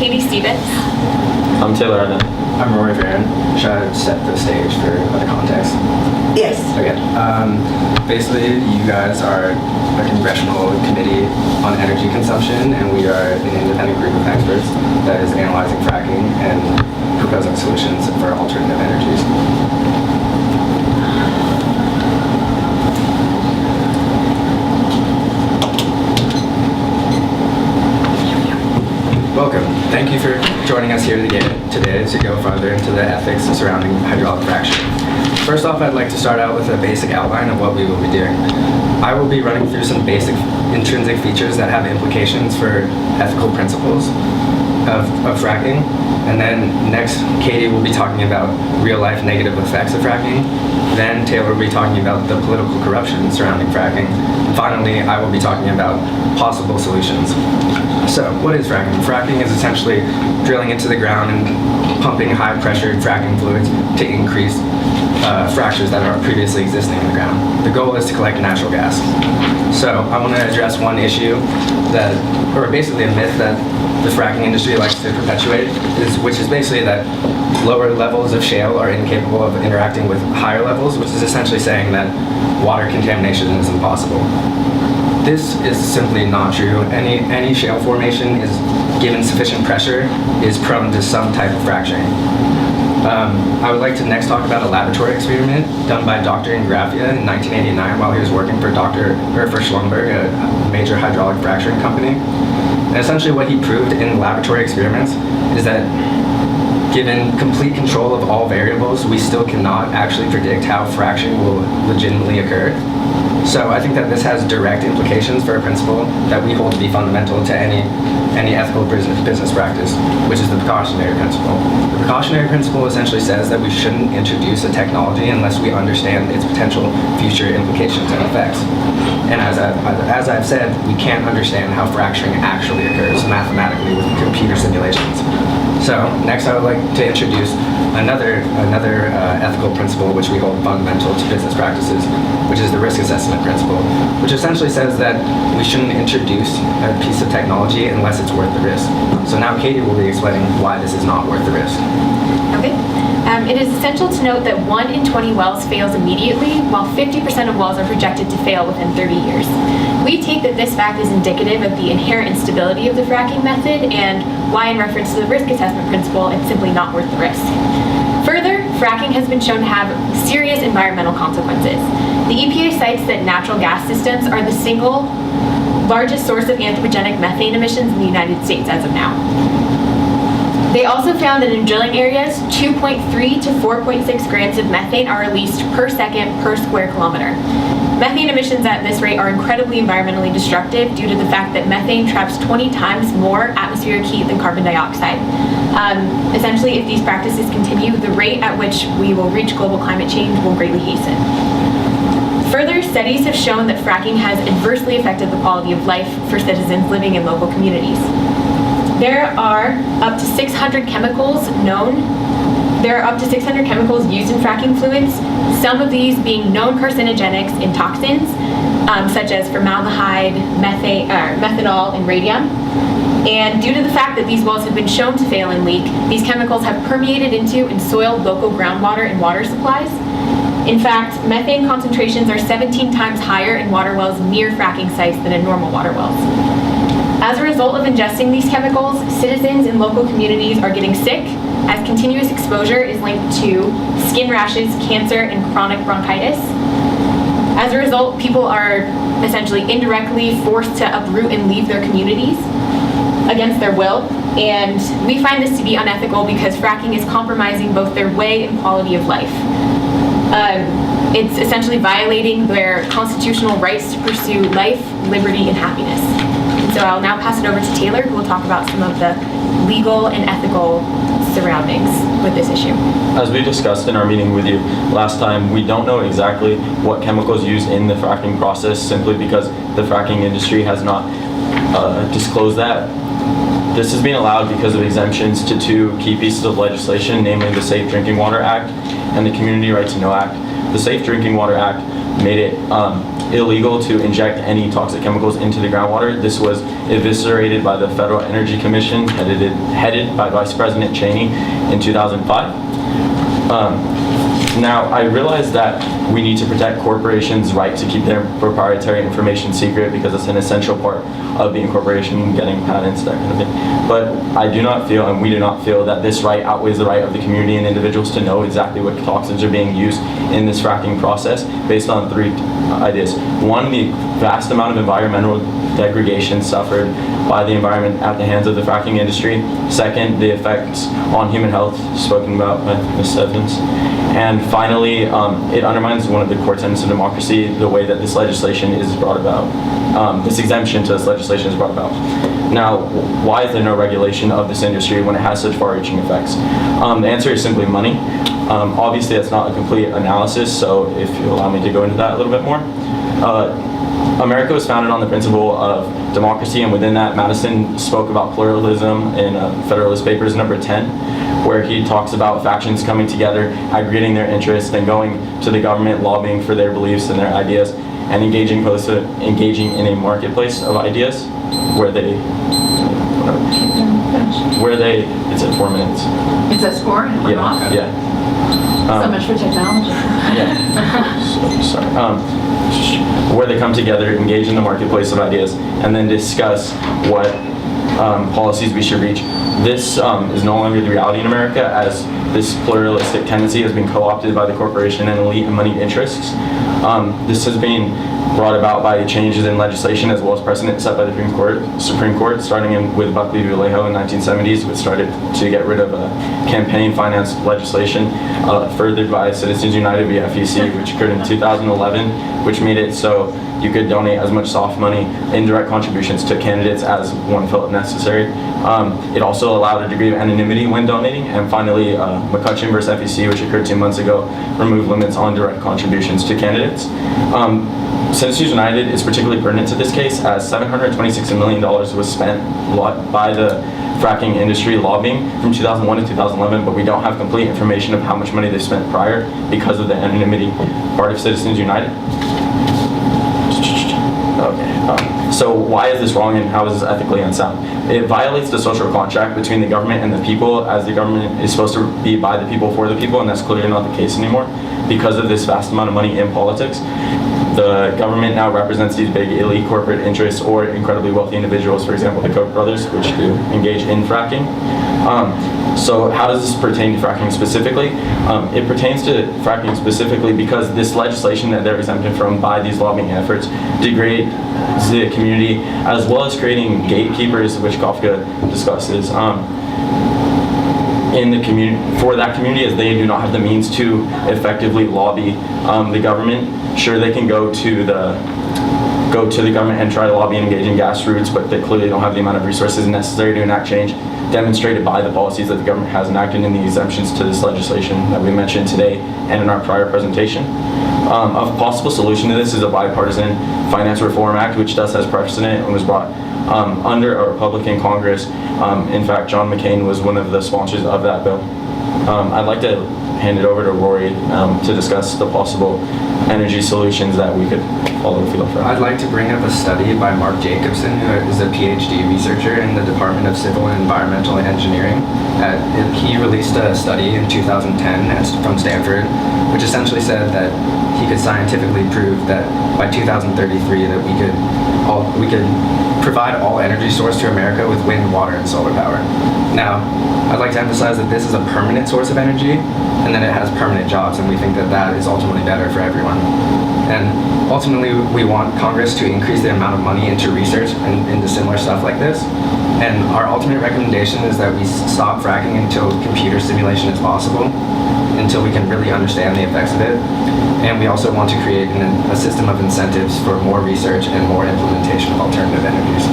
Katie Stevens. I'm Taylor Arnett. I'm Rory Varon. Should I set the stage for other context? Yes. Okay. Basically, you guys are a congressional committee on energy consumption, and we are an independent group of experts that is analyzing fracking and proposing solutions for alternative energies. Welcome. Thank you for joining us here today to go further into the ethics surrounding hydraulic fracturing. First off, I'd like to start out with a basic outline of what we will be doing. I will be running through some basic intrinsic features that have implications for ethical principles of fracking. And then next, Katie will be talking about real-life negative effects of fracking. Then Taylor will be talking about the political corruption surrounding fracking. And finally, I will be talking about possible solutions. So, what is fracking? Fracking is essentially drilling into the ground and pumping high-pressured fracking fluids to increase fractures that are previously existing in the ground. The goal is to collect natural gas. So, I want to address one issue or basically a myth that the fracking industry likes to perpetuate, which is basically that lower levels of shale are incapable of interacting with higher levels, which is essentially saying that water contamination is impossible. This is simply not true. Any shale formation is given sufficient pressure is prone to some type of fracturing. I would like to next talk about a laboratory experiment done by Dr. Ingrafia in 1989 while he was working for Schlumberg, a major hydraulic fracturing company. And essentially what he proved in laboratory experiments is that given complete control of all variables, we still cannot actually predict how fracturing will legitimately occur. So I think that this has direct implications for a principle that we hold to be fundamental to any ethical business practice, which is the precautionary principle. The precautionary principle essentially says that we shouldn't introduce a technology unless we understand its potential future implications and effects. And as I've said, we can't understand how fracturing actually occurs mathematically with computer simulations. So next I would like to introduce another ethical principle which we hold fundamental to business practices, which is the risk assessment principle, which essentially says that we shouldn't introduce a piece of technology unless it's worth the risk. So now Katie will be explaining why this is not worth the risk. Okay. It is essential to note that 1 in 20 wells fails immediately, while 50% of wells are projected to fail within 30 years. We take that this fact is indicative of the inherent instability of the fracking method and why, in reference to the risk assessment principle, it's simply not worth the risk. Further, fracking has been shown to have serious environmental consequences. The EPA cites that natural gas systems are the single largest source of anthropogenic methane emissions in the United States as of now. They also found that in drilling areas, 2.3 to 4.6 grams of methane are released per second per square kilometer. Methane emissions at this rate are incredibly environmentally destructive due to the fact that methane traps 20 times more atmospheric heat than carbon dioxide. Essentially, if these practices continue, the rate at which we will reach global climate change will greatly hasten. Further, studies have shown that fracking has adversely affected the quality of life for citizens living in local communities. There are up to 600 chemicals used in fracking fluids, some of these being known carcinogenics in toxins, such as formaldehyde, methanol, and radium. And due to the fact that these wells have been shown to fail and leak, these chemicals have permeated into and soiled local groundwater and water supplies. In fact, methane concentrations are 17 times higher in water wells near fracking sites than in normal water wells. As a result of ingesting these chemicals, citizens in local communities are getting sick, as continuous exposure is linked to skin rashes, cancer, and chronic bronchitis. As a result, people are essentially indirectly forced to uproot and leave their communities against their will, and we find this to be unethical because fracking is compromising both their way and quality of life. It's essentially violating their constitutional rights to pursue life, liberty, and happiness. So I'll now pass it over to Taylor, who will talk about some of the legal and ethical surroundings with this issue. As we discussed in our meeting with you last time, we don't know exactly what chemicals used in the fracking process simply because the fracking industry has not disclosed that. This has been allowed because of exemptions to 2 key pieces of legislation, namely the Safe Drinking Water Act and the Community Right to Know Act. The Safe Drinking Water Act made it illegal to inject any toxic chemicals into the groundwater. This was eviscerated by the Federal Energy Commission, headed by Vice President Cheney in 2005. Now, I realize that we need to protect corporations' right to keep their proprietary information secret because it's an essential part of being a corporation, getting patents, that kind of thing. But I do not feel, and we do not feel, that this right outweighs the right of the community and individuals to know exactly what toxins are being used in this fracking process based on 3 ideas. 1, the vast amount of environmental degradation suffered by the environment at the hands of the fracking industry. 2nd, the effects on human health spoken about by Ms. Evans. And finally, it undermines one of the core tenets of democracy, the way that this legislation is brought about. This exemption to this legislation is brought about. Now, why is there no regulation of this industry when it has such far-reaching effects? The answer is simply money. Obviously, that's not a complete analysis, so if you allow me to go into that a little bit more. America was founded on the principle of democracy, and within that, Madison spoke about pluralism in Federalist Papers number 10, where he talks about factions coming together, aggregating their interests, then going to the government, lobbying for their beliefs and their ideas, and engaging in a marketplace of ideas where they, it's at 4 minutes. Is that score? Yeah, yeah. So much for technology. Yeah. Sorry. Where they come together, engage in the marketplace of ideas, and then discuss what policies we should reach. This is no longer the reality in America, as this pluralistic tendency has been co-opted by the corporation and elite and moneyed interests. This has been brought about by changes in legislation as well as precedent set by the Supreme Court, starting with Buckley v. Vallejo in 1970s, which started to get rid of campaign finance legislation, furthered by Citizens United v. FEC, which occurred in 2011, which made it so you could donate as much soft money, indirect contributions to candidates as one felt necessary. It also allowed a degree of anonymity when donating. And finally, McCutcheon versus FEC, which occurred 2 months ago, removed limits on direct contributions to candidates. Citizens United is particularly pertinent to this case, as $726 million was spent by the fracking industry lobbying from 2001 to 2011, but we don't have complete information of how much money they spent prior because of the anonymity part of Citizens United. Okay. So why is this wrong and how is this ethically unsound? It violates the social contract between the government and the people, as the government is supposed to be by the people for the people, and that's clearly not the case anymore because of this vast amount of money in politics. The government now represents these big elite corporate interests or incredibly wealthy individuals, for example, the Koch brothers, which do engage in fracking. So how does this pertain to fracking specifically? It pertains to fracking specifically because this legislation that they're exempted from by these lobbying efforts degrades the community, as well as creating gatekeepers, which Kafka discusses, in the community, for that community, as they do not have the means to effectively lobby the government. Sure, they can go to the government and try to lobby and engage in grassroots, but they clearly don't have the amount of resources necessary to enact change, demonstrated by the policies that the government has enacted in the exemptions to this legislation that we mentioned today and in our prior presentation. A possible solution to this is a bipartisan Finance Reform Act, which thus has precedent and was brought under a Republican Congress. In fact, John McCain was one of the sponsors of that bill. I'd like to hand it over to Rory to discuss the possible energy solutions that we could follow the field for. I'd like to bring up a study by Mark Jacobson, who is a PhD researcher in the Department of Civil and Environmental Engineering. He released a study in 2010 from Stanford, which essentially said that he could scientifically prove that by 2033 that we could provide all energy source to America with wind, water, and solar power. Now, I'd like to emphasize that this is a permanent source of energy, and that it has permanent jobs, and we think that that is ultimately better for everyone. And ultimately, we want Congress to increase the amount of money into research and into similar stuff like this. And our ultimate recommendation is that we stop fracking until computer simulation is possible, until we can really understand the effects of it. And we also want to create a system of incentives for more research and more implementation of alternative energies.